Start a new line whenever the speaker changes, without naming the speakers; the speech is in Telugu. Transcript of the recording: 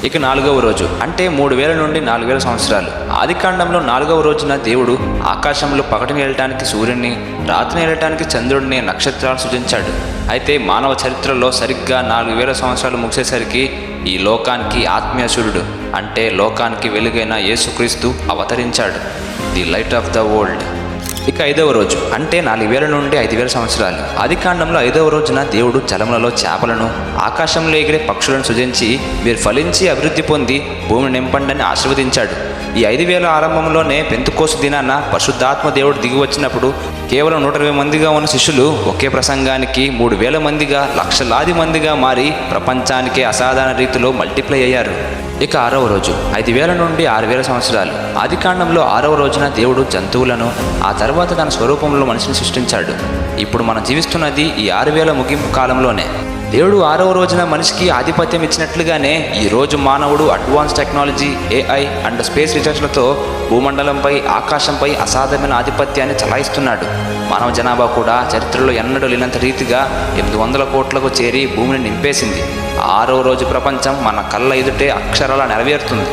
ఇక 4వ రోజు అంటే 3000 నుండి 4000 సంవత్సరాలు. ఆదికాండంలో 4వ రోజున దేవుడు ఆకాశంలో పగటిని వెళ్ళటానికి సూర్యుడిని, రాత్రిని వెళ్ళటానికి చంద్రుడిని, నక్షత్రాలు సృజించాడు. అయితే మానవ చరిత్రలో సరిగ్గా 4000 సంవత్సరాలు ముగిసేసరికి ఈ లోకానికి ఆత్మీయ సూర్యుడు అంటే లోకానికి వెలుగైన యేసుక్రీస్తు అవతరించాడు, the light of the world. ఇక 5వ రోజు అంటే 4000 నుండి 5000 సంవత్సరాలు. ఆదికాండంలో 5వ రోజున దేవుడు జలములలో చేపలను, ఆకాశంలో ఎగిరే పక్షులను సృజించి మీరు ఫలించి అభివృద్ధి పొంది భూమిని నింపండి అని ఆశీర్వదించాడు. ఈ 5000 ఆరంభంలోనే పెంతుకోసు దినాన పరిశుద్ధాత్మ దేవుడు దిగి వచ్చినప్పుడు కేవలం 120 మందిగా ఉన్న శిష్యులు ఒకే ప్రసంగానికి 3000 మందిగా, లక్షలాది మందిగా మారి ప్రపంచానికే అసాధారణ రీతిలో మల్టిప్లై అయ్యారు. ఇక 6వ రోజు 5000 నుండి 6000 సంవత్సరాలు. ఆదికాండంలో 6వ రోజున దేవుడు జంతువులను, ఆ తర్వాత తన స్వరూపంలో మనిషిని సృష్టించాడు. ఇప్పుడు మనం జీవిస్తున్నది ఈ 6000 ముగింపు కాలంలోనే. దేవుడు 6వ రోజున మనిషికి ఆధిపత్యం ఇచ్చినట్లుగానే ఈ రోజు మానవుడు advance technology, AI and space రీసెర్చ్లతో భూమండలంపై, ఆకాశంపై అసాధ్యమైన ఆధిపత్యాన్ని చలాయిస్తున్నాడు. మానవ జనాభా కూడా చరిత్రలో ఎన్నడూ లేనంత రీతిగా 800 కోట్లకు చేరి భూమిని నింపేసింది. 6వ రోజు ప్రపంచం మన కళ్ళ ఎదుటే అక్షరాల నెరవేరుతుంది.